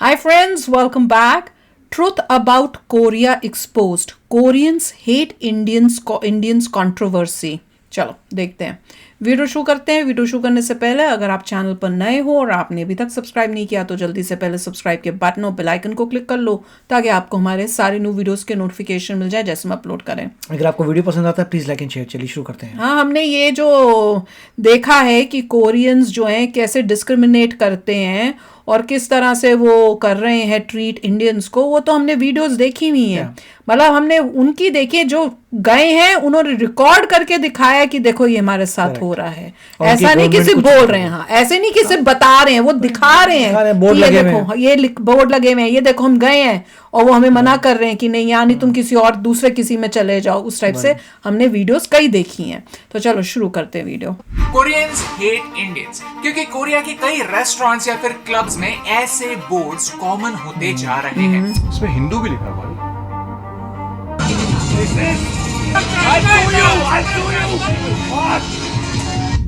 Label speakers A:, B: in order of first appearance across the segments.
A: Hi friends, welcome back. Truth about Korea exposed. Koreans hate Indians controversy. चलो देखते हैं video शुरू करते हैं। वीडियो शुरू करने से पहले अगर आप चैनल पर नए हो और आपने अभी तक सब्सक्राइब नहीं किया तो जल्दी से पहले सब्सक्राइब के बटन और बेल आइकन को क्लिक कर लो ताकि आपको हमारे सारे न्यू वीडियोस के नोटिफिकेशन मिल जाए जैसे हम अपलोड करें।
B: अगर आपको वीडियो पसंद आता है प्लीज लाइक एंड शेयर। चलिए शुरू करते हैं।
A: हाँ, हमने ये जो देखा है कि कोरियंस जो हैं कैसे डिस्क्रिमिनेट करते हैं और किस तरह से वो कर रहे हैं ट्रीट इंडियंस को, वो तो हमने वीडियोस देखी हुई हैं। मतलब हमने उनकी देखी जो गए हैं, उन्होंने रिकॉर्ड करके दिखाया कि देखो ये हमारे साथ हो रहा है। ऐसा नहीं कि सिर्फ बोल रहे हैं, हाँ ऐसे नहीं कि सिर्फ बता रहे हैं, वो दिखा रहे हैं
B: बोर्ड
A: ये
B: लगे
A: देखो, ये बोर्ड लगे हुए हैं, ये देखो हम गए हैं और वो हमें मना कर रहे हैं कि नहीं यहाँ नहीं, तुम किसी और दूसरे किसी में चले जाओ। उस टाइप से हमने वीडियोस कई देखी हैं। तो चलो शुरू करते हैं वीडियो।
C: कोरियंस हेट इंडियंस क्योंकि कोरिया के कई रेस्टोरेंट्स या फिर क्लब्स में ऐसे बोर्ड्स कॉमन होते जा रहे हैं।
D: इसमें हिंदू भी लिखा हुआ है।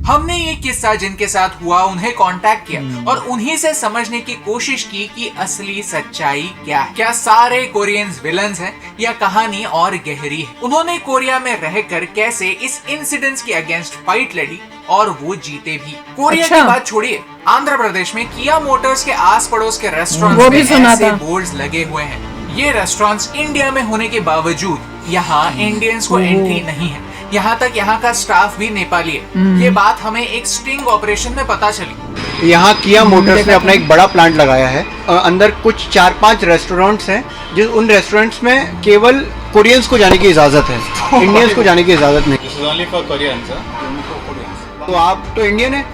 C: हमने ये किस्सा जिनके साथ हुआ उन्हें कांटेक्ट किया और उन्हीं से समझने की कोशिश की कि असली सच्चाई क्या है। क्या सारे कोरियंस विलन्स हैं या कहानी और गहरी है। उन्होंने कोरिया में रहकर कैसे इस इंसिडेंट्स के अगेंस्ट फाइट लड़ी और वो जीते भी। कोरिया की बात छोड़िए, आंध्र प्रदेश में किया मोटर्स के आस पड़ोस के रेस्टोरेंट्स में ऐसे बोर्ड्स लगे हुए हैं। ये रेस्टोरेंट्स इंडिया में होने के बावजूद यहाँ इंडियंस को एंट्री नहीं है। यहाँ तक यहाँ का स्टाफ भी नेपाली है। ये बात हमें एक स्टिंग ऑपरेशन में पता चली।
D: यहाँ किया मोटर्स ने अपना एक बड़ा प्लांट लगाया है। अंदर कुछ 4-5 रेस्टोरेंट्स हैं, जिस उन रेस्टोरेंट्स में केवल कोरियंस को जाने की इजाजत है, इंडियंस को जाने की इजाजत नहीं। तो आप तो इंडियन है?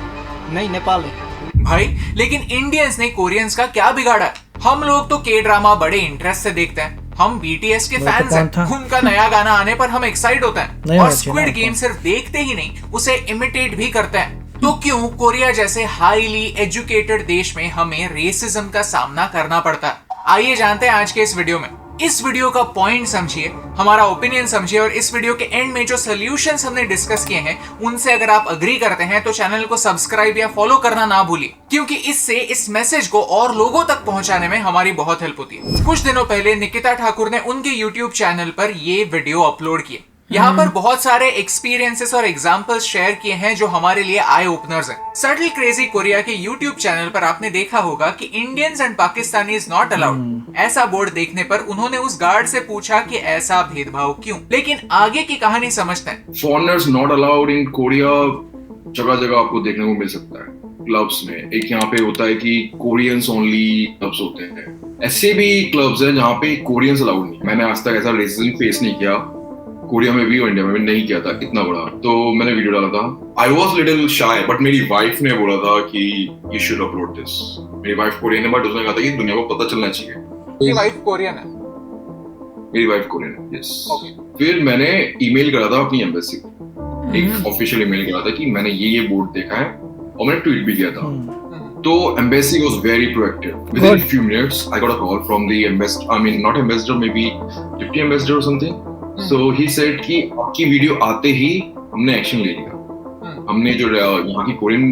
B: नहीं, नेपाल है
C: भाई। लेकिन इंडियंस ने कोरियंस का क्या बिगाड़ा? हम लोग तो के ड्रामा बड़े इंटरेस्ट से देखते हैं। हम बीटीएस के फैंस हैं। उनका नया गाना आने पर हम एक्साइट होते हैं और स्क्विड गेम सिर्फ देखते ही नहीं, उसे इमिटेट भी करते हैं। तो क्यों कोरिया जैसे हाईली एजुकेटेड देश में हमें रेसिज्म का सामना करना पड़ता है? आइए जानते हैं आज के इस वीडियो में। इस वीडियो का पॉइंट समझिए, हमारा ओपिनियन समझिए और इस वीडियो के एंड में जो सॉल्यूशंस हमने डिस्कस किए हैं उनसे अगर आप अग्री करते हैं तो चैनल को सब्सक्राइब या फॉलो करना ना भूलिए, क्योंकि इससे इस मैसेज को और लोगों तक पहुंचाने में हमारी बहुत हेल्प होती है। कुछ दिनों पहले निकिता ठाकुर ने उनके यूट्यूब चैनल पर ये वीडियो अपलोड किए। यहाँ पर बहुत सारे एक्सपीरियंसेस और एग्जांपल्स शेयर किए हैं जो हमारे लिए आई ओपनर्स हैं। सटल क्रेजी कोरिया के यूट्यूब चैनल पर आपने देखा होगा कि Indians and Pakistanis not allowed ऐसा बोर्ड देखने पर उन्होंने उस गार्ड से पूछा कि ऐसा भेदभाव क्यों। लेकिन आगे की कहानी समझते हैं।
E: Foreigners not allowed in Korea जगह जगह आपको देखने को मिल सकता है। क्लब्स में एक यहाँ पे होता है कि कोरियंस ओनली क्लब्स होते हैं। ऐसे भी क्लब्स हैं जहाँ पे कोरियंस अलाउड नहीं। मैंने आज तक ऐसा रेसिज्म फेस नहीं किया, कोरिया में भी और इंडिया में भी नहीं किया था इतना बड़ा। तो मैंने वीडियो डाला था। I was little shy, but मेरी वाइफ ने बोला था कि यू शुड अपलोड दिस। मेरी वाइफ कोरियन है, बट उसने कहा था कि दुनिया को पता चलना चाहिए।
C: मेरी वाइफ कोरियन है।
E: मेरी वाइफ कोरियन है, यस। फिर मैंने ईमेल करा था अपनी एम्बेसी को, एक ऑफिशियल ईमेल करा था कि मैंने ये बोर्ड देखा है और मैंने ट्वीट भी किया था। तो embassy was very proactive. Within few minutes I got a call from the ambassador, I mean not ambassador, may be deputy ambassador और समथिंग। So he said कि आपकी वीडियो आते ही हमने एक्शन ले लिया। हमने जो यहाँ की कोरियन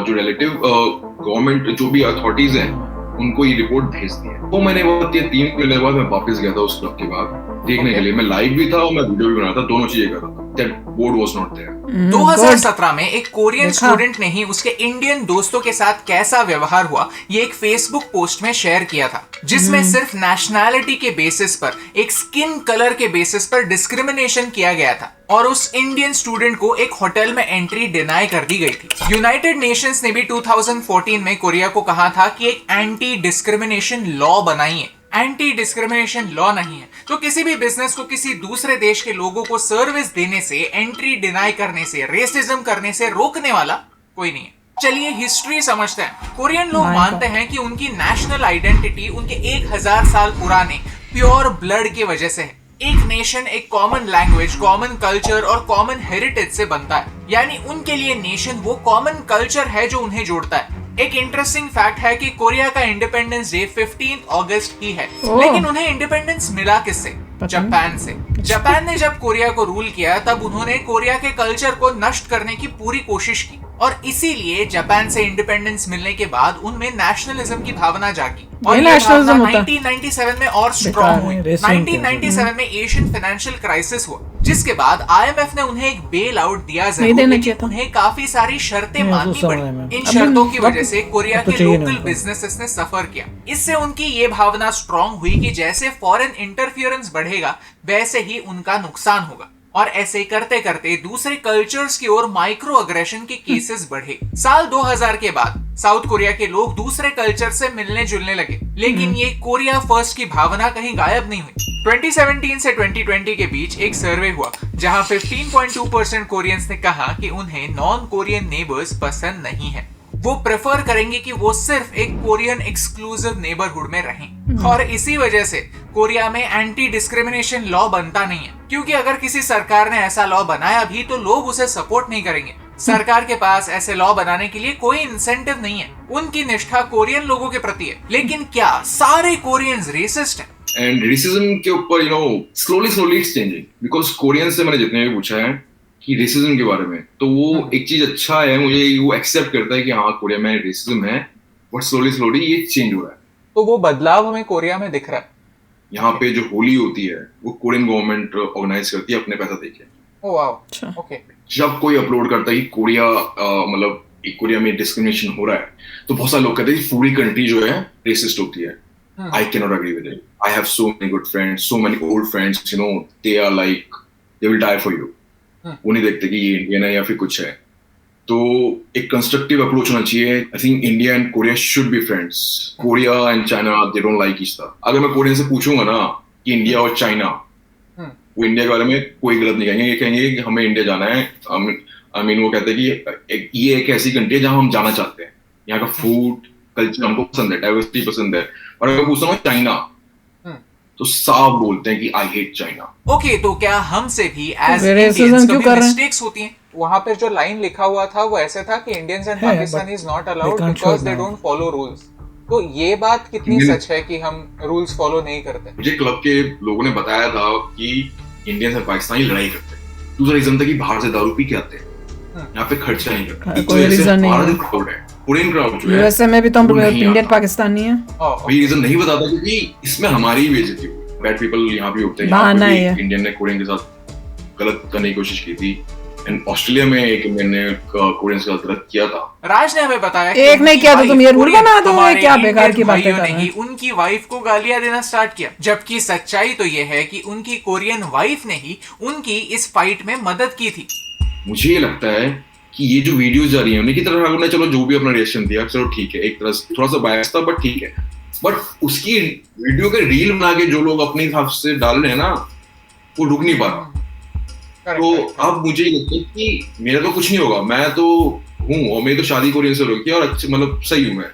E: जो रिलेटिव गवर्नमेंट जो भी अथॉरिटीज हैं उनको ये रिपोर्ट भेज दी है। तो मैंने वो 3 महीने बाद मैं वापस गया था उस क्लब के बाद देखने के लिए। मैं लाइव भी था और मैं वीडियो भी बना था, दोनों चीजें कर रहा था। That board was not there.
C: 2017 में एक कोरियन स्टूडेंट ने ही उसके इंडियन दोस्तों के साथ कैसा व्यवहार हुआ ये एक फेसबुक पोस्ट में शेयर किया था, जिसमें सिर्फ नेशनैलिटी के बेसिस पर, एक स्किन कलर के बेसिस पर डिस्क्रिमिनेशन किया गया था और उस इंडियन स्टूडेंट को एक होटल में एंट्री डिनाई कर दी गई थी। यूनाइटेड नेशंस ने भी 2014 में कोरिया को कहा था कि एक एंटी डिस्क्रिमिनेशन लॉ बनाइए। एंटी डिस्क्रिमिनेशन लॉ नहीं है तो किसी भी बिजनेस को किसी दूसरे देश के लोगों को सर्विस देने से, एंट्री डिनाई करने से, रेसिज्म करने से रोकने वाला कोई नहीं है। चलिए हिस्ट्री समझते हैं। कोरियन लोग मानते हैं कि उनकी नेशनल आइडेंटिटी उनके 1000 साल पुराने प्योर ब्लड की वजह से है। एक नेशन एक कॉमन लैंग्वेज, कॉमन कल्चर और कॉमन हेरिटेज से बनता है, यानी उनके लिए नेशन वो कॉमन कल्चर है जो उन्हें जोड़ता है। एक इंटरेस्टिंग फैक्ट है कि कोरिया का इंडिपेंडेंस डे 15 अगस्त ही है, लेकिन उन्हें इंडिपेंडेंस मिला किससे? जापान से। जापान ने जब कोरिया को रूल किया तब उन्होंने कोरिया के कल्चर को नष्ट करने की पूरी कोशिश की। और इसीलिए जापान से इंडिपेंडेंस मिलने के बाद उनमें नेशनलिज्म की भावना जागी और ये
A: nationalism
C: भावना
A: होता।
C: 1997 में और स्ट्रॉन्ग हुई। 1997 में एशियन फाइनेंशियल क्राइसिस हुआ, जिसके बाद IMF ने उन्हें एक बेल आउट दिया जरूर,
A: देना
C: लेकिन
A: चाहिए था।
C: उन्हें काफी सारी शर्तें माननी
B: समझ
C: पड़ी।
B: में।
C: इन शर्तों की
A: अब
C: वजह से कोरिया
B: अब तो
C: के
B: चाहिए
C: लोकल
B: नहीं
C: बिजनेसेस ने सफर किया। इससे उनकी ये भावना स्ट्रॉन्ग हुई कि जैसे फॉरेन इंटरफियरेंस बढ़ेगा वैसे ही उनका नुकसान होगा, और ऐसे करते करते दूसरे कल्चर्स की ओर माइक्रो अग्रेशन के केसेस बढ़े। साल 2000 के बाद साउथ कोरिया के लोग दूसरे कल्चर से मिलने जुलने लगे, लेकिन ये कोरिया फर्स्ट की भावना कहीं गायब नहीं हुई। 2017 से 2020 के बीच एक सर्वे हुआ जहां 15.2% कोरियंस ने कहा कि उन्हें नॉन कोरियन नेबर्स पसंद नहीं है। वो प्रेफर करेंगे कि वो सिर्फ एक कोरियन एक्सक्लूसिव नेबरहुड में रहें। और इसी वजह से कोरिया में एंटी डिस्क्रिमिनेशन लॉ बनता नहीं है, क्योंकि अगर किसी सरकार ने ऐसा लॉ बनाया भी तो लोग उसे सपोर्ट नहीं करेंगे। सरकार के पास ऐसे लॉ बनाने के लिए कोई इंसेंटिव नहीं है। उनकी निष्ठा कोरियन लोगों के प्रति है। लेकिन क्या सारे कोरियंस रेसिस्ट हैं?
E: एंड रेसिज्म के ऊपर slowly it's changing, because Korean से मैंने जितने भी पूछा है कि रेसिज्म के बारे में, तो वो एक चीज अच्छा है, मुझे वो एक्सेप्ट करता है कि हाँ कोरिया में रेसिज्म है, बट स्लोली ये चेंज हो रहा है।
C: तो वो बदलाव हमें कोरिया में दिख रहा है।
E: यहाँ पे जो होली होती है वो कोरियन गवर्नमेंट ऑर्गेनाइज करती है अपने पैसा देके।
C: ओह वाओ,
A: अच्छा।
C: ओके।
E: जब कोई अपलोड करता है कि कोरिया मतलब कोरिया में डिस्क्रिमिनेशन हो रहा है, तो बहुत सारे लोग कहते हैं कि पूरी कंट्री जो है रेसिस्ट होती है। I can not agree with it. I have so many good friends, so many old friends, they are like they will die for you. वो नहीं देखते कि ये इंडियन है या फिर कुछ है। तो एक कंस्ट्रक्टिव अप्रोच होना चाहिए। I think India and Korea should be friends. Korea and China they don't like each other. अगर मैं कोरियन से पूछूंगा ना कि इंडिया और चाइना, वो इंडिया के बारे में कोई गलत नहीं कहेंगे, ये कहेंगे कि हमें इंडिया जाना है। आई मीन वो कहते हैं कि ये एक ऐसी कंट्री है जहां हम जाना चाहते हैं, यहाँ का फूड कल्चर हमको पसंद है, डाइवर्सिटी पसंद है। और अगर पूछता हूँ चाइना, तो साफ बोलते हैं कि आई हेट चाइना।
C: ओके, तो क्या हमसे भी एज
A: racism
C: इंडियंस
A: क्यों
C: कभी
A: कर रहे हैं?
C: मिस्टेक्स होती हैं? वहां पे जो लाइन लिखा हुआ था वो ऐसे था कि इंडियंस एंड
B: है,
C: Pakistanis not
B: they
C: allowed
B: can't
C: because
B: show
C: they
B: now.
C: Don't follow rules. तो ये बात कितनी
E: Indian-
C: सच है कि हम रूल्स फॉलो नहीं करते?
E: मुझे क्लब के लोगों ने बताया था कि इंडियंस और पाकिस्तानी लड़ाई करते हैं। दूसरा रीजन था कि बाहर से दारू पी के आते हैं, यहाँ पे खर्चा नहीं करते।
A: कोई reason नहीं है।
E: क्राउड है, कोरियन क्राउड जो है,
A: यूएसए में भी तो हम
E: वो नहीं
A: इंडियन
E: आता।
A: पाकिस्तानी है।
E: वही रीजन नहीं बताता क्योंकि इसमें हमारी ही बेइज्जती हुई। बैड पीपल यहाँ भी होते हैं। यहाँ
A: बहाना
E: पे भी
A: है।
E: इंडियन ने कोरियन के साथ गलत करने की कोशिश की थी। एंड ऑस्ट्रेलिया में एक इंडियन ने कोरियन के साथ गलत किया था।
C: राज ने हमें बताया कि
A: एक नहीं
C: उनकी
A: किया तो तुम
C: वाइफ
A: ये रूल
C: कोरियन,
A: बना दो,
C: हमारे
A: क्या बेकार
C: इंडियन
A: की बातें
C: भाइयों
A: कर
C: ने
A: रहे
C: ही उनकी वाइफ को गालियां देना स्टार्ट किया, जबकि सच्चाई तो ये है कि उनकी कोरियन वाइफ ने ही उनकी इस फाइट में मदद की थी।
E: मुझे ये लगता है कि ये जो वीडियोस जा रही है उन्हीं की तरफ हमने चलो जो भी अपना रिएक्शन दिया, चलो ठीक है, एक तरह से थोड़ा सा बायस था बट ठीक है। बट उसकी वीडियो के रील बना के जो लोग अपने हिसाब से डाल रहे हैं ना, वो रुक नहीं पा रहा। तो अब मुझे लगता है कि मेरा तो कुछ नहीं होगा, मैं तो हूँ और मेरी तो शादी कोरियन से रोकी और अच्छे मतलब सही हूँ मैं।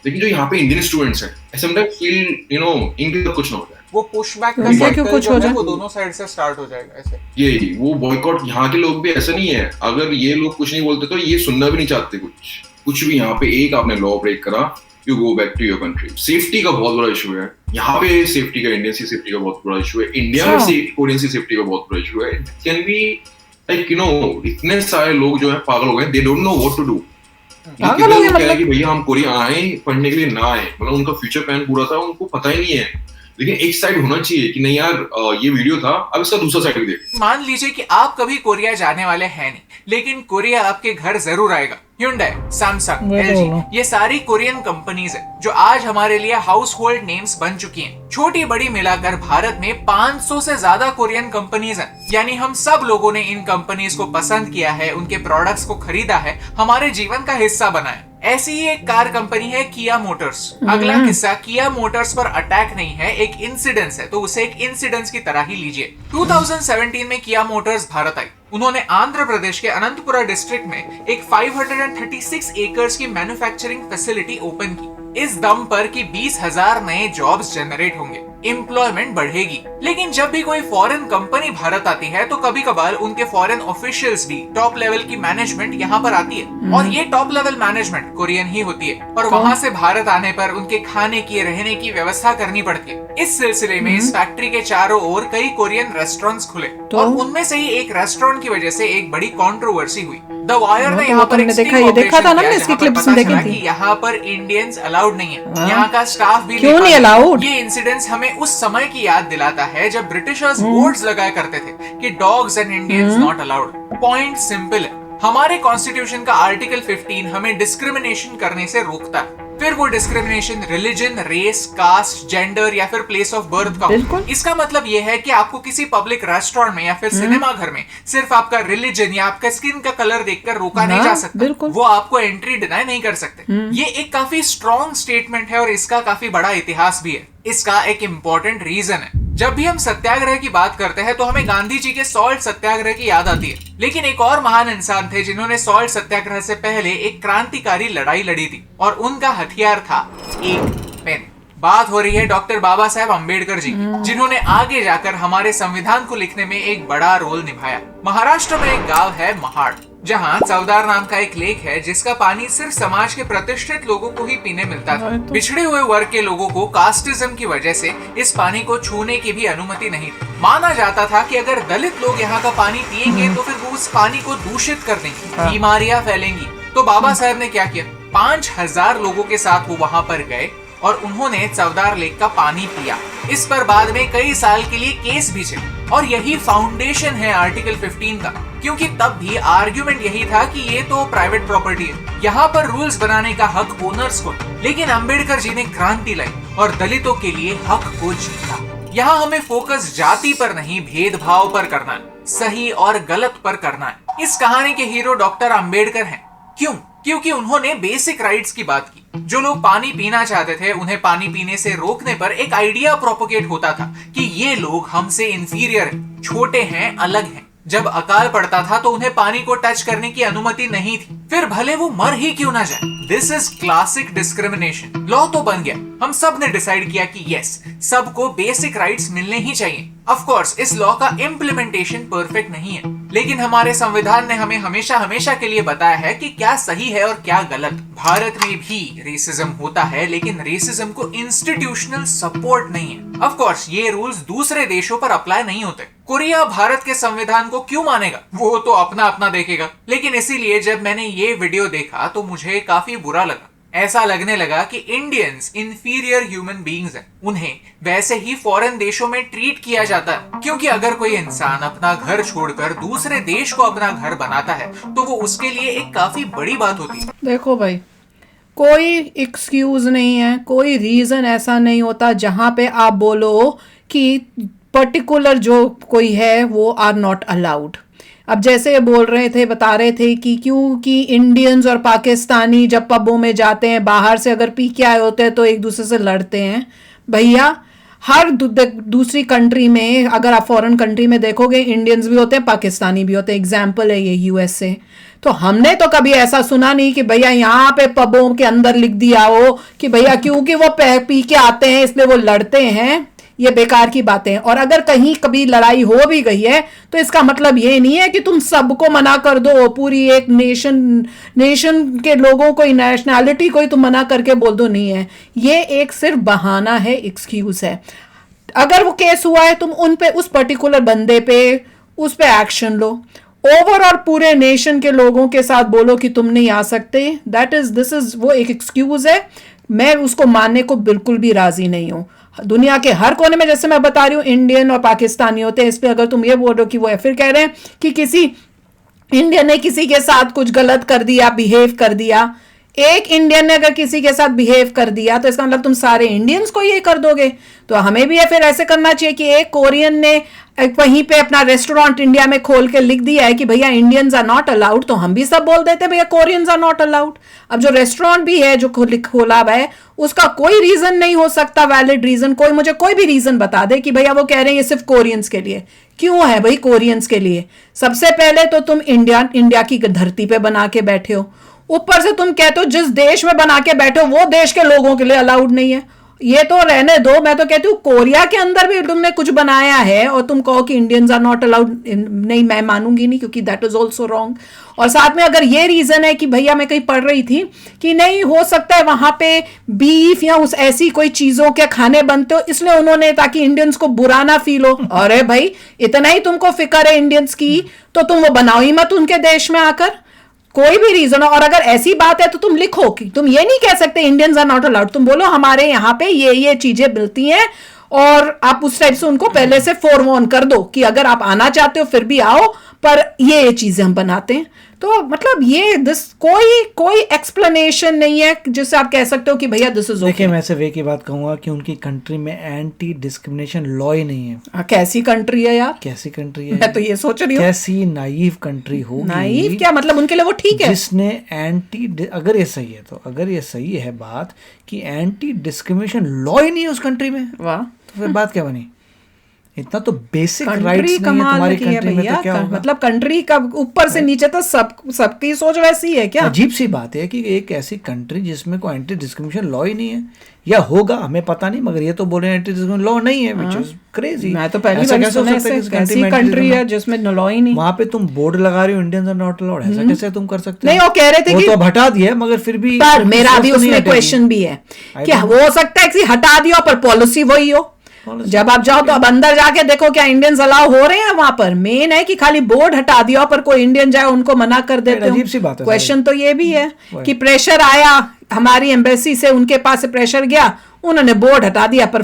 E: लेकिन जो यहाँ पे इंडियन स्टूडेंट्स हैं, समटाइम्स फील इनके साथ कुछ ना हो जाए।
C: वो पुशबैक
A: वैसे
C: का
A: क्यों
C: cycle
A: कुछ
C: जो
A: हो
C: है
A: जाए?
C: वो दोनों साइड से स्टार्ट हो जाएगा ऐसे।
E: यही वो बॉयकॉट, यहाँ के लोग भी ऐसा नहीं है, अगर ये लोग कुछ नहीं बोलते तो ये सुनना भी नहीं चाहते कुछ भी। यहाँ पे एक आपने लॉ ब्रेक करा, you go back to your country. Safety का बहुत बड़ा इशू है यहाँ पे, सेफ्टी का, इंडियन की सेफ्टी का बहुत बड़ा इशू है, इंडिया में कोरियन की सेफ्टी का बहुत बड़ा इशू है। कैन बी लाइक इतने सारे लोग जो है पागल हो गए, they don't know what to do.
A: पागल हो गए मतलब
E: कि भैया हम कोरिया आए पढ़ने के लिए ना आए, मतलब उनका फ्यूचर प्लान पूरा था, उनको पता ही नहीं है। लेकिन एक साइड होना चाहिए कि नहीं यार ये वीडियो था, अब इसका दूसरा साइड भी देख।
C: मान लीजिए कि आप कभी कोरिया जाने वाले हैं नहीं, लेकिन कोरिया आपके घर जरूर आएगा। Hyundai, Samsung,
A: वही तो
C: LG,
A: बोलो।
C: ये सारी कोरियन कंपनीज हैं जो आज हमारे लिए हाउस होल्ड नेम्स बन चुकी हैं। छोटी बड़ी मिलाकर भारत में 500 से ज्यादा कोरियन कंपनीज हैं। यानी हम सब लोगों ने इन कंपनीज को पसंद किया है, उनके प्रोडक्ट्स को खरीदा है, हमारे जीवन का हिस्सा बना है। ऐसी ही एक कार कंपनी है किया मोटर्स। अगला किस्सा किया मोटर्स पर अटैक नहीं है, एक इंसिडेंस है, तो उसे एक इंसिडेंस की तरह ही लीजिए। 2017 में किया मोटर्स भारत आई। उन्होंने आंध्र प्रदेश के अनंतपुरा डिस्ट्रिक्ट में एक 536 एकर्स की मैन्युफैक्चरिंग फैसिलिटी ओपन की, इस दम पर कि 20,000 नए जॉब्स जनरेट होंगे। एम्प्लॉयमेंट बढ़ेगी। लेकिन जब भी कोई फॉरेन कंपनी भारत आती है तो कभी कभार उनके फॉरेन ऑफिशियल्स भी, टॉप लेवल की मैनेजमेंट यहाँ पर आती है और ये टॉप लेवल मैनेजमेंट कोरियन ही होती है और वहाँ से भारत आने पर उनके खाने की, रहने की व्यवस्था करनी पड़ती है। इस सिलसिले में इस फैक्ट्री के चारों ओर कई कोरियन रेस्टोरेंट्स खुले और उनमें से ही एक रेस्टोरेंट की वजह से एक बड़ी कंट्रोवर्सी हुई। द वायर ने यहाँ पर
A: देखा था ना, इसकी क्लिप्स में देखी थी।
C: यहाँ पर इंडियंस अलाउड नहीं है, यहाँ का स्टाफ भी
A: क्यों नहीं अलाउड।
C: ये इंसिडेंट्स हमें उस समय की याद दिलाता है जब ब्रिटिशर्स बोर्ड्स लगाया करते थे कि dogs and Indians not allowed. Point simple है, हमारे कॉन्स्टिट्यूशन का आर्टिकल 15 हमें डिस्क्रिमिनेशन करने से रोकता है। फिर वो discrimination religion, race, caste, gender या फिर प्लेस ऑफ बर्थ का हो। इसका मतलब ये है कि आपको किसी पब्लिक रेस्टोरेंट में या फिर सिनेमा घर में सिर्फ आपका रिलीजन या आपका स्किन का कलर देखकर रोका नहीं जा सकता, वो आपको एंट्री डिनाई नहीं कर सकते। ये एक काफी स्ट्रॉन्ग स्टेटमेंट है और इसका काफी बड़ा इतिहास भी है। इसका एक इम्पोर्टेंट रीजन है, जब भी हम सत्याग्रह की बात करते हैं तो हमें गांधी जी के सॉल्ट सत्याग्रह की याद आती है, लेकिन एक और महान इंसान थे जिन्होंने सॉल्ट सत्याग्रह से पहले एक क्रांतिकारी लड़ाई लड़ी थी और उनका हथियार था एक पेन। बात हो रही है डॉक्टर बाबा साहेब अम्बेडकर जी, जिन्होंने आगे जाकर हमारे संविधान को लिखने में एक बड़ा रोल निभाया। महाराष्ट्र में एक गांव है महाड़, जहाँ चौदार नाम का एक लेक है जिसका पानी सिर्फ समाज के प्रतिष्ठित लोगों को ही पीने मिलता था। पिछड़े हुए वर्ग के लोगों को कास्टिज्म की वजह से इस पानी को छूने की भी अनुमति नहीं थी। माना जाता था कि अगर दलित लोग यहाँ का पानी पिएंगे तो फिर वो उस पानी को दूषित कर देंगे, बीमारियां फैलेंगी। तो बाबा साहब ने क्या किया, 5000 लोगों के साथ वो वहाँ पर गए और उन्होंने चौदार लेक का पानी पिया। इस पर बाद में कई साल के लिए केस भी चले और यही फाउंडेशन है आर्टिकल 15 का, क्योंकि तब भी आर्ग्यूमेंट यही था कि ये तो प्राइवेट प्रॉपर्टी है, यहाँ पर रूल्स बनाने का हक ओनर्स को। लेकिन अंबेडकर जी ने क्रांति लाई और दलितों के लिए हक को जीता। यहाँ हमें फोकस जाति पर नहीं, भेदभाव पर करना है, सही और गलत पर करना है। इस कहानी के हीरो डॉक्टर अंबेडकर हैं। क्यों? क्योंकि उन्होंने बेसिक राइट्स की बात की। जो लोग पानी पीना चाहते थे उन्हें पानी पीने से रोकने पर एक आइडिया प्रोपोगेट होता था कि ये लोग हमसे इंफीरियर हैं, छोटे हैं, अलग हैं। जब अकाल पड़ता था तो उन्हें पानी को टच करने की अनुमति नहीं थी, फिर भले वो मर ही क्यों ना जाए। This is classic discrimination. Law तो बन गया, हम सब ने डिसाइड किया कि यस, सबको बेसिक राइट्स मिलने ही चाहिए। ऑफ कोर्स इस लॉ का इम्प्लीमेंटेशन परफेक्ट नहीं है, लेकिन हमारे संविधान ने हमें हमेशा हमेशा के लिए बताया है कि क्या सही है और क्या गलत। भारत में भी रेसिज्म होता है, लेकिन रेसिज्म को इंस्टीट्यूशनल सपोर्ट नहीं है। ऑफ कोर्स ये रूल्स दूसरे देशों पर अप्लाई नहीं होते। कोरिया भारत के संविधान को क्यों मानेगा, वो तो अपना अपना देखेगा। लेकिन इसीलिए जब मैंने ये वीडियो देखा तो मुझे काफी बुरा लगा। ऐसा लगने लगा कि इंडियंस इंफीरियर ह्यूमन बीइंग्स हैं, उन्हें वैसे ही फॉरेन देशों में ट्रीट किया जाता है। क्योंकि अगर कोई इंसान अपना घर छोड़कर दूसरे देश को अपना घर बनाता है तो वो उसके लिए एक काफी बड़ी बात होती है।
A: देखो भाई, कोई एक्सक्यूज नहीं है, कोई रीजन ऐसा नहीं होता जहां पे आप बोलो कि पर्टिकुलर जो कोई है वो आर नॉट अलाउड। अब जैसे ये बोल रहे थे, बता रहे थे कि क्योंकि इंडियंस और पाकिस्तानी जब पबों में जाते हैं, बाहर से अगर पी के आए होते हैं तो एक दूसरे से लड़ते हैं। भैया हर दूसरी कंट्री में, अगर आप फॉरेन कंट्री में देखोगे, इंडियंस भी होते हैं, पाकिस्तानी भी होते हैं। एग्जाम्पल है ये यूएसए। तो हमने तो कभी ऐसा सुना नहीं कि भैया यहाँ पे पबों के अंदर लिख दिया हो कि भैया क्योंकि वो पी के आते हैं इसलिए वो लड़ते हैं। ये बेकार की बातें हैं। और अगर कहीं कभी लड़ाई हो भी गई है तो इसका मतलब ये नहीं है कि तुम सबको मना कर दो, पूरी एक नेशन के लोगों को, नेशनैलिटी को ही तुम मना करके बोल दो। नहीं है, ये एक सिर्फ बहाना है, एक्सक्यूज है। अगर वो केस हुआ है तुम उन पे, उस पर्टिकुलर बंदे पे उस पे एक्शन लो। ओवरऑल पूरे नेशन के लोगों के साथ बोलो कि तुम नहीं आ सकते, दिस इज वो एक एक्सक्यूज है। मैं उसको मानने को बिल्कुल भी राजी नहीं हूं। दुनिया के हर कोने में, जैसे मैं बता रही हूँ, इंडियन और पाकिस्तानी होते हैं। इस पे अगर तुम ये बोल रहे हो कि वो फिर कह रहे हैं कि किसी इंडियन ने किसी के साथ कुछ गलत कर दिया, बिहेव कर दिया, एक इंडियन ने अगर किसी के साथ बिहेव कर दिया तो इसका मतलब तुम सारे इंडियंस को ये कर दोगे। तो हमें भी फिर ऐसे करना चाहिए कि एक कोरियन ने वहीं पे अपना रेस्टोरेंट इंडिया में खोल के लिख दिया है कि भैया इंडियंस आर नॉट अलाउड, तो हम भी सब बोल देते भैया कोरियंस आर नॉट अलाउड। अब जो रेस्टोरेंट भी है जो खोला हुआ है उसका कोई रीजन नहीं हो सकता, वैलिड रीजन। कोई मुझे कोई भी रीजन बता दे कि भैया वो कह रहे हैं ये सिर्फ कोरियंस के लिए। क्यों है भाई कोरियंस के लिए? सबसे पहले तो तुम इंडिया की धरती पे बना के बैठे हो, ऊपर से तुम कहते हो जिस देश में बना के बैठे हो वो देश के लोगों के लिए अलाउड नहीं है। ये तो रहने दो, मैं तो कहती हूँ कोरिया के अंदर भी तुमने कुछ बनाया है और तुम कहो कि इंडियंस आर नॉट अलाउड, नहीं मैं मानूंगी नहीं, क्योंकि दैट इज ऑल्सो रॉन्ग। और साथ में अगर ये रीजन है कि भैया मैं कहीं पढ़ रही थी कि नहीं हो सकता है वहां पे बीफ या उस ऐसी कोई चीजों के खाने बनते हो इसलिए उन्होंने, ताकि इंडियंस को बुरा ना फील हो। अरे भाई इतना ही तुमको फिक्र है इंडियंस की तो तुम वो बनाओ ही मत उनके देश में आकर, कोई भी रीजन हो। और अगर ऐसी बात है तो तुम लिखो कि तुम ये नहीं कह सकते इंडियंस आर नॉट अलाउड, तुम बोलो हमारे यहाँ पे ये चीजें मिलती हैं, और आप उस टाइप से उनको पहले से फोरवॉर्न कर दो कि अगर आप आना चाहते हो फिर भी आओ, पर ये चीजें हम बनाते हैं। तो मतलब ये कोई एक्सप्लेनेशन नहीं है जिससे आप कह सकते हो कि भैया दिस इज।
B: देखिए मैं सिर्फ एक ही बात कहूंगा कि उनकी कंट्री में एंटी डिस्क्रिमिनेशन लॉ ही नहीं है।
A: कैसी कंट्री है यार,
B: कैसी कंट्री है,
A: मैं तो ये सोच रही हूँ
B: कैसी नाइव कंट्री होगी।
A: नाइव क्या मतलब, उनके लिए वो ठीक है
B: जिसने अगर ये सही है तो, अगर ये सही है बात कि एंटी डिस्क्रिमिनेशन लॉ ही नहीं है उस कंट्री में,
A: वाह,
B: तो फिर बात क्या बनी। इतना तो बेसिक
A: कंट्री
B: राइट्स नहीं है तुम्हारी कंट्री में, तो क्या होगा।
A: मतलब कंट्री का ऊपर से नीचे तक सबकी सोच वैसी है क्या।
B: अजीब सी बात है कि एक ऐसी कंट्री जिसमें कोई एंटी डिस्क्रिमिनेशन लॉ ही नहीं है, या होगा हमें पता नहीं, मगर ये तो बोल रहे हैं एंटी डिस्क्रिमिनेशन लॉ नहीं है, व्हिच इज क्रेजी।
A: मैं तो पहली बार सुना ऐसी कंट्री है जिसमें लॉ ही नहीं।
B: वहां पे तुम बोर्ड लगा रहे हो इंडियंस आर नॉट अलाउड, ऐसा कैसे तुम कर सकते हो।
A: नहीं वो कह रहे थे कि
B: तो हटा दिया, मगर फिर भी
A: पर मेरा भी उसमें क्वेश्चन भी है कि हो सकता है कि हटा दिया पर पॉलिसी वही हो। जब आप जाओ तो अब अंदर जाके देखो क्या इंडियंस अलाउ हो रहे हैं वहां पर। मेन है कि खाली बोर्ड हटा दिया पर कोई इंडियन जाए उनको मना कर देते हो।
B: अजीब सी बात है।
A: क्वेश्चन तो ये भी है कि प्रेशर आया हमारी एम्बेसी से, उनके पास से प्रेशर गया, उन्होंने बोर्ड हटा दिया पर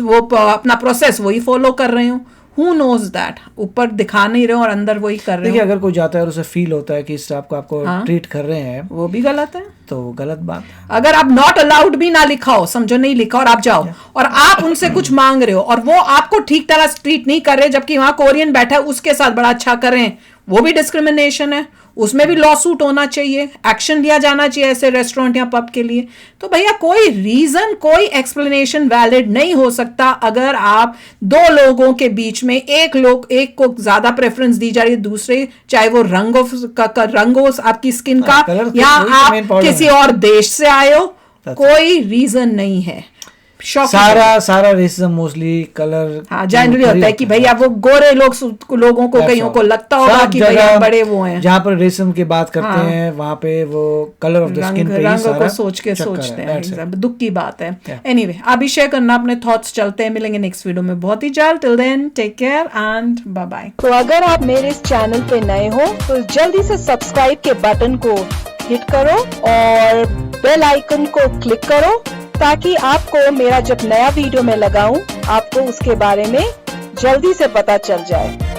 A: वो अपना प्रोसेस वही फॉलो कर रहे हो। Who knows that? ऊपर दिखा नहीं रहे और अंदर वही कर रहे
B: देखिए
A: हो।
B: अगर कोई जाता है और उसे फील होता है कि इस स्टाफ को आपको ट्रीट कर रहे हैं,
A: वो भी गलत है,
B: तो गलत बात है।
A: अगर आप नॉट अलाउड भी ना लिखा हो, समझो नहीं लिखा और आप जाओ और आप उनसे कुछ मांग रहे हो और वो आपको ठीक तरह से ट्रीट नहीं कर रहे, जबकि वहां कोरियन बैठा है उसके साथ बड़ा अच्छा करें, वो भी डिस्क्रिमिनेशन है। उसमें भी लॉ सूट होना चाहिए, एक्शन लिया जाना चाहिए ऐसे रेस्टोरेंट या पब के लिए। तो भैया कोई रीजन, कोई एक्सप्लेनेशन वैलिड नहीं हो सकता अगर आप दो लोगों के बीच में एक को ज्यादा प्रेफरेंस दी जा रही है, दूसरे चाहे वो रंग हो आपकी स्किन का या आप किसी और देश से आए हो, कोई रीजन नहीं है।
B: सारा रेसिज्म मोस्टली कलर
A: जनरली होता है कि भैया वो गोरे लोगों को कईयों को लगता होगा कि भैया बड़े वो हैं।
B: जहाँ पर रेसिज्म की बात करते हैं वहाँ पे वो कलर ऑफ द स्किन पे ही सारा
A: को सोचते हैं। दुख की बात है। एनीवे आप भी शेयर करना अपने थॉट्स। चलते हैं, मिलेंगे नेक्स्ट वीडियो में बहुत ही जल्द। Till then take care and bye bye.
F: तो अगर आप मेरे इस चैनल पे नए हो तो जल्दी से सब्सक्राइब के बटन को हिट करो और बेल आइकन को क्लिक करो ताकि आपको मेरा जब नया वीडियो मैं लगाऊं आपको उसके बारे में जल्दी से पता चल जाए।